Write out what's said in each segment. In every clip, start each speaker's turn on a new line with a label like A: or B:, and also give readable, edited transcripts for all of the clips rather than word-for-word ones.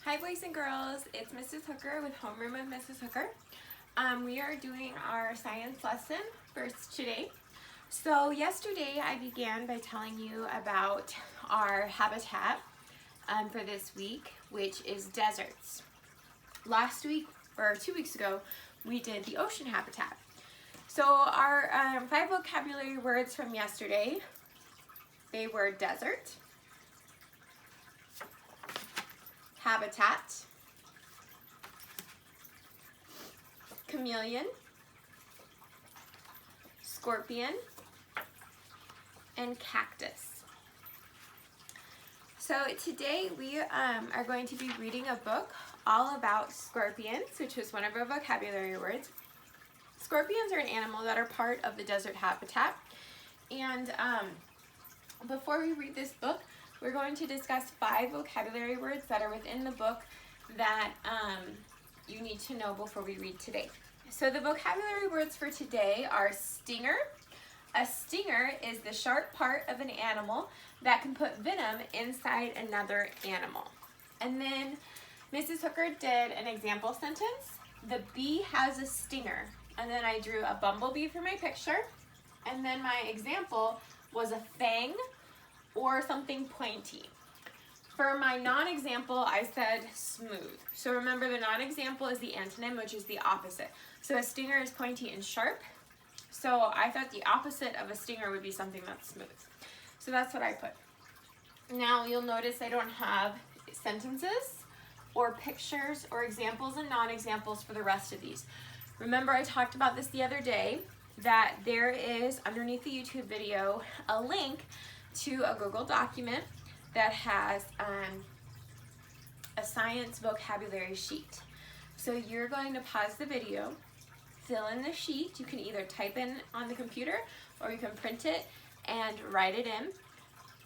A: Hi boys and girls, it's Mrs. Hooker with Homeroom with Mrs. Hooker. We are doing our science lesson first today. So yesterday I began by telling you about our habitat for this week, which is deserts. Last week, or 2 weeks ago, we did the ocean habitat. So our 5 vocabulary words from yesterday, they were desert, habitat, chameleon, scorpion, and cactus. So today we are going to be reading a book all about scorpions, which was one of our vocabulary words. Scorpions are an animal that are part of the desert habitat. And before we read this book, we're going to discuss 5 vocabulary words that are within the book that you need to know before we read today. So the vocabulary words for today are stinger. A stinger is the sharp part of an animal that can put venom inside another animal. And then Mrs. Hooker did an example sentence. The bee has a stinger. And then I drew a bumblebee for my picture. And then my example was a fang or something pointy. For my non-example, I said smooth. So remember, the non-example is the antonym, which is the opposite. So a stinger is pointy and sharp. So I thought the opposite of a stinger would be something that's smooth. So that's what I put. Now you'll notice I don't have sentences or pictures or examples and non-examples for the rest of these. Remember, I talked about this the other day, that there is underneath the YouTube video a link to a Google document that has a science vocabulary sheet. So you're going to pause the video, fill in the sheet. You can either type in on the computer or you can print it and write it in.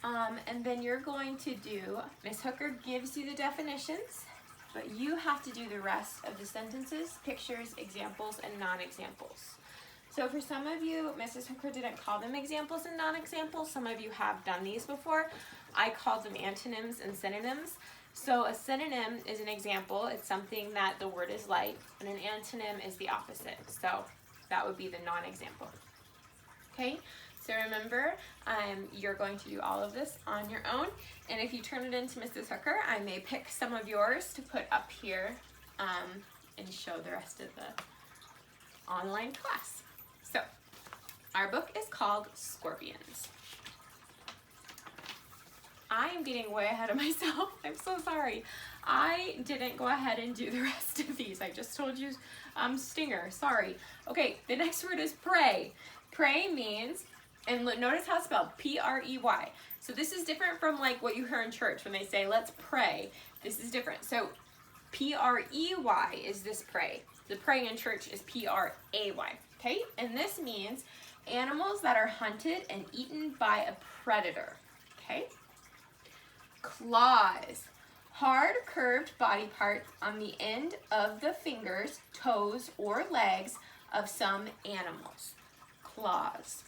A: And then you're going to do, Ms. Hooker gives you the definitions, but you have to do the rest of the sentences, pictures, examples, and non-examples. So for some of you, Mrs. Hooker didn't call them examples and non-examples. Some of you have done these before. I called them antonyms and synonyms. So a synonym is an example. It's something that the word is like, and an antonym is the opposite. So that would be the non-example. Okay, so remember, you're going to do all of this on your own. And if you turn it into Mrs. Hooker, I may pick some of yours to put up here and show the rest of the online class. So, our book is called Scorpions. I am getting way ahead of myself. I'm so sorry. I didn't go ahead and do the rest of these. I just told you stinger, sorry. Okay, the next word is prey. Prey means, and notice how it's spelled, P-R-E-Y. So this is different from like what you hear in church when they say, let's pray. This is different. So P-R-E-Y is this prey. The prey in church is P-R-A-Y. Okay, and this means animals that are hunted and eaten by a predator. Okay, claws, hard curved body parts on the end of the fingers, toes, or legs of some animals. Claws.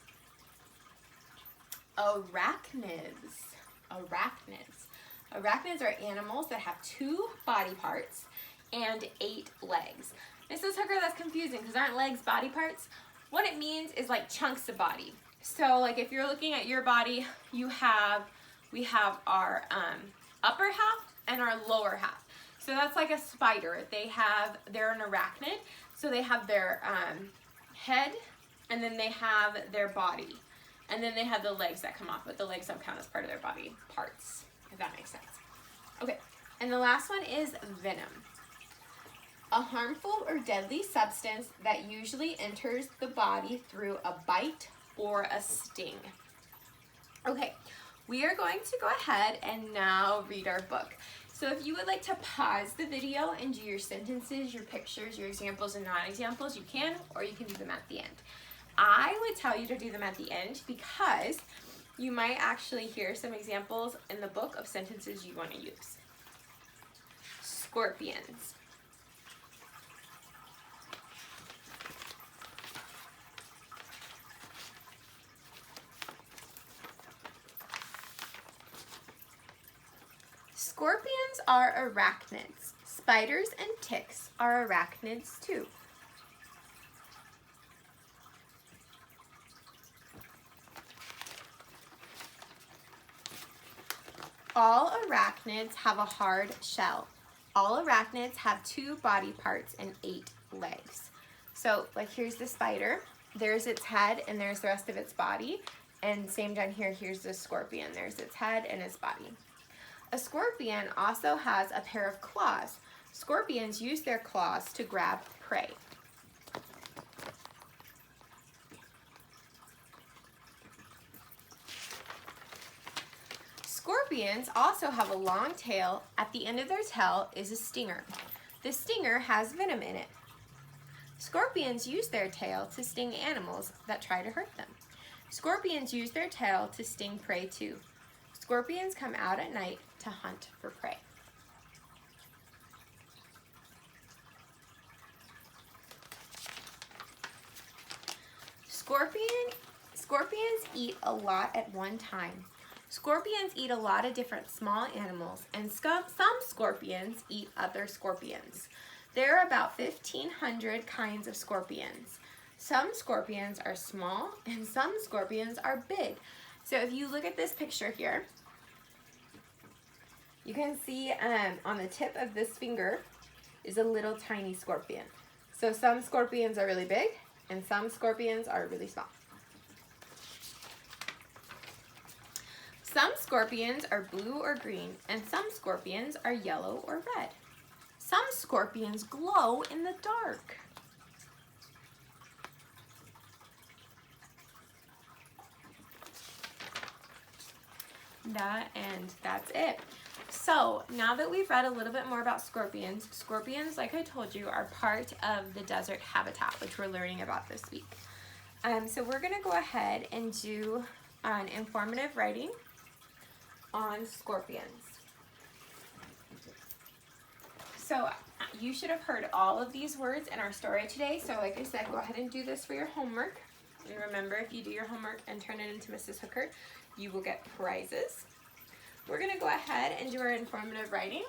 A: Arachnids. Arachnids are animals that have 2 body parts and 8 legs. Mrs. Hooker, that's confusing because aren't legs body parts? What it means is like chunks of body. So like if you're looking at your body, we have our upper half and our lower half. So that's like a spider. They're an arachnid. So they have their head, and then they have their body. And then they have the legs that come off, but the legs don't count as part of their body parts, if that makes sense. Okay, and the last one is venom. A harmful or deadly substance that usually enters the body through a bite or a sting. Okay, we are going to go ahead and now read our book. So if you would like to pause the video and do your sentences, your pictures, your examples, and non-examples, you can, or you can do them at the end. I would tell you to do them at the end because you might actually hear some examples in the book of sentences you want to use. Scorpions. Scorpions are arachnids. Spiders and ticks are arachnids too. All arachnids have a hard shell. All arachnids have 2 body parts and 8 legs. So like here's the spider, there's its head, and there's the rest of its body. And same down here, here's the scorpion. There's its head and its body. A scorpion also has a pair of claws. Scorpions use their claws to grab prey. Scorpions also have a long tail. At the end of their tail is a stinger. The stinger has venom in it. Scorpions use their tail to sting animals that try to hurt them. Scorpions use their tail to sting prey too. Scorpions come out at night to hunt for prey. Scorpions eat a lot at one time. Scorpions eat a lot of different small animals, and some scorpions eat other scorpions. There are about 1,500 kinds of scorpions. Some scorpions are small and some scorpions are big. So if you look at this picture here, you can see on the tip of this finger is a little tiny scorpion. So some scorpions are really big and some scorpions are really small. Some scorpions are blue or green, and some scorpions are yellow or red. Some scorpions glow in the dark. That's it. So now that we've read a little bit more about scorpions, scorpions, like I told you, are part of the desert habitat, which we're learning about this week. So we're gonna go ahead and do an informative writing on scorpions. So you should have heard all of these words in our story today. So like I said, go ahead and do this for your homework. And remember, if you do your homework and turn it into Mrs. Hooker, you will get prizes. We're gonna go ahead and do our informative writing,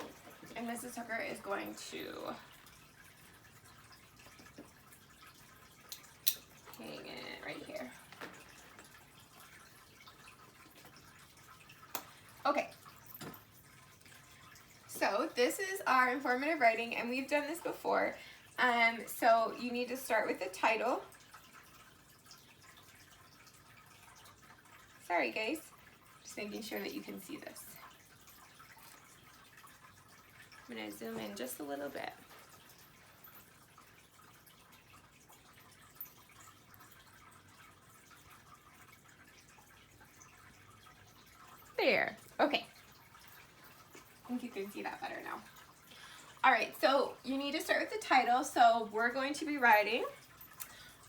A: and Mrs. Hooker is going to hang it right here. Okay, so this is our informative writing, and we've done this before. So you need to start with the title. Sorry guys, just making sure that you can see this. I'm going to zoom in just a little bit. There. Okay. I think you can see that better now. All right, so you need to start with the title. So we're going to be writing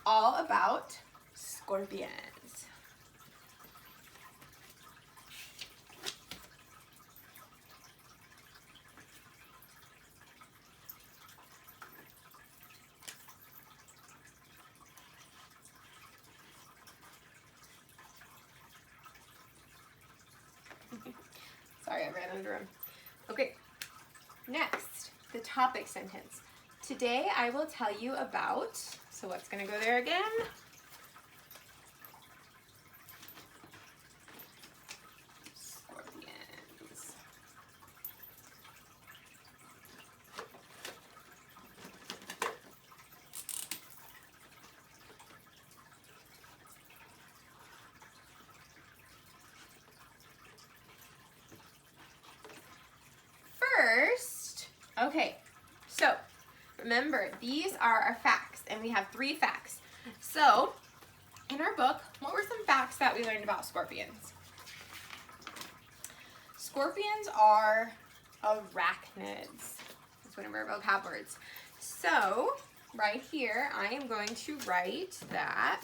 A: all about scorpions. Sorry, I ran under him. Okay, next, the topic sentence. Today I will tell you about, so what's going to go there again? Scorpions. First, okay, so remember, these are our facts, and we have 3 facts. So, in our book, what were some facts that we learned about scorpions? Scorpions are arachnids. That's one of our vocab words. So, right here, I am going to write that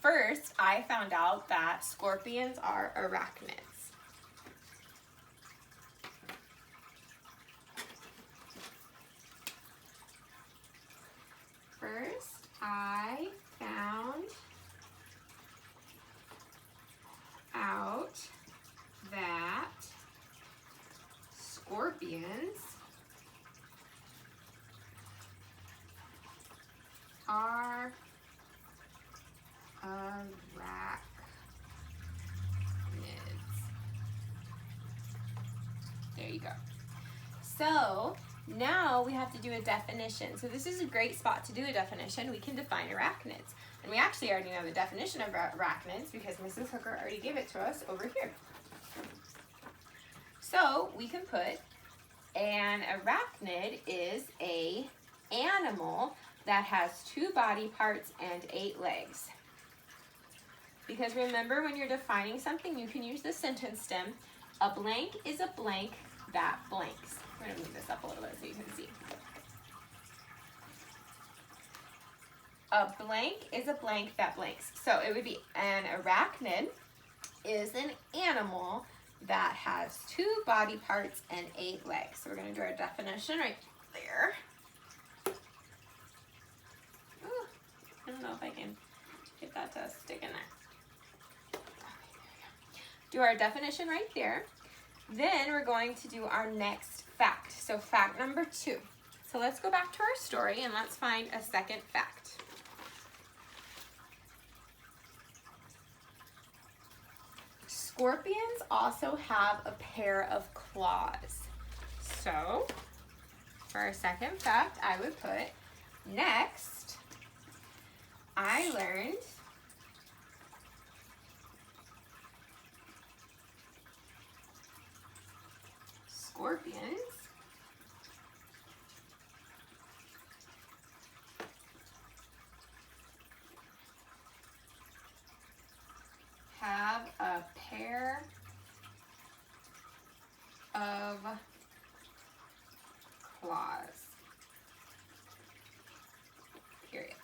A: First, I found out that scorpions are arachnids. First, I found out out that scorpions are arachnids. There you go. So now we have to do a definition. So this is a great spot to do a definition. We can define arachnids. And we actually already know the definition of arachnids because Mrs. Hooker already gave it to us over here. So we can put an arachnid is an animal that has 2 body parts and 8 legs. Because remember, when you're defining something, you can use the sentence stem. A blank is a blank that blanks. We're going to move this up a little bit so you can see. A blank is a blank that blanks. So it would be an arachnid is an animal that has 2 body parts and 8 legs. So we're going to do our definition right there. Ooh, I don't know if I can get that to stick in there. Okay, there we go. Do our definition right there. Then we're going to do our next fact. So fact number 2. So let's go back to our story and let's find a second fact. Scorpions also have a pair of claws. So for our second fact, I would put, next, I learned scorpions have a pair of claws. Period.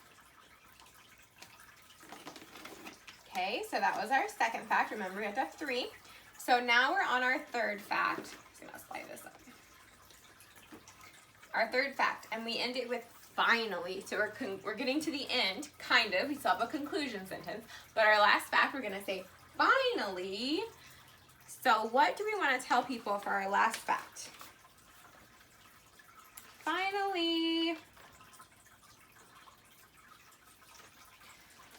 A: Okay, so that was our second fact. Remember, we have to have 3. So now we're on our third fact. I'm just gonna slide this up. Our third fact, and we end it with finally. So we're getting to the end, kind of. We still have a conclusion sentence, but our last fact, we're gonna say finally. So what do we want to tell people for our last fact? Finally.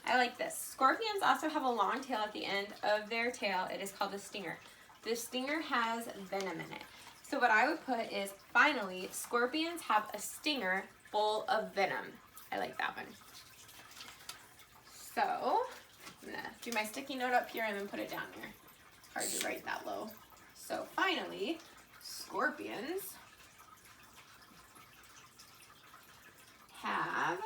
A: I like this. Scorpions also have a long tail at the end of their tail. It is called the stinger. The stinger has venom in it. So what I would put is, finally, scorpions have a stinger full of venom. I like that one. So I'm gonna do my sticky note up here and then put it down here. Hard to write that low. So finally, scorpions have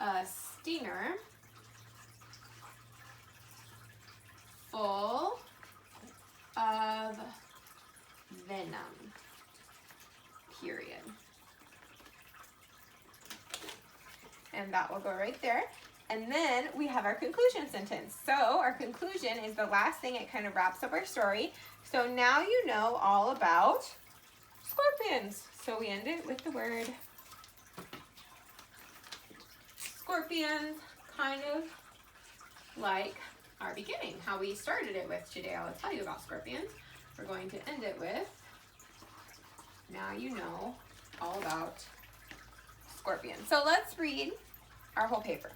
A: a stinger full of venom. Period. And that will go right there. And then we have our conclusion sentence. So our conclusion is the last thing. It kind of wraps up our story. So now you know all about scorpions. So we end it with the word scorpions, kind of like our beginning, how we started it with today. I'll tell you about scorpions. We're going to end it with, now you know all about scorpions. So let's read our whole paper.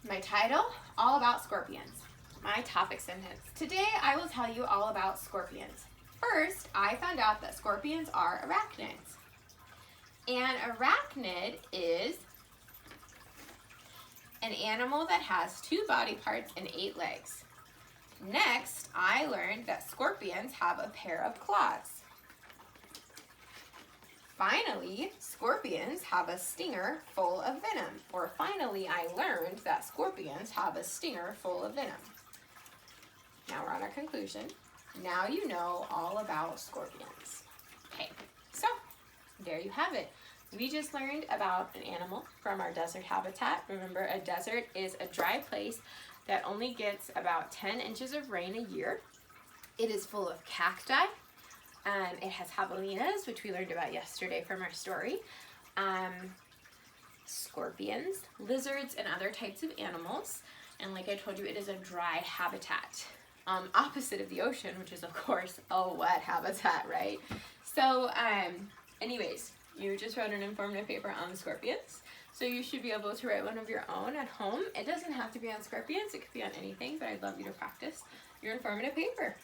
A: My title, all about scorpions. My topic sentence. Today I will tell you all about scorpions. First, I found out that scorpions are arachnids. An arachnid is an animal that has 2 body parts and 8 legs. Next, I learned that scorpions have a pair of claws. Finally, scorpions have a stinger full of venom. Or finally, I learned that scorpions have a stinger full of venom. Now we're on our conclusion. Now you know all about scorpions. Okay, so there you have it. We just learned about an animal from our desert habitat. Remember, a desert is a dry place that only gets about 10 inches of rain a year. It is full of cacti. It has javelinas, which we learned about yesterday from our story. Scorpions, lizards, and other types of animals. And like I told you, it is a dry habitat, opposite of the ocean, which is of course a wet habitat, right? So anyways, you just wrote an informative paper on the scorpions. So you should be able to write one of your own at home. It doesn't have to be on scorpions, it could be on anything, but I'd love you to practice your informative paper.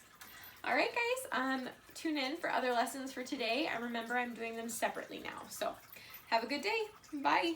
A: All right, guys, tune in for other lessons for today. And remember, I'm doing them separately now. So have a good day. Bye.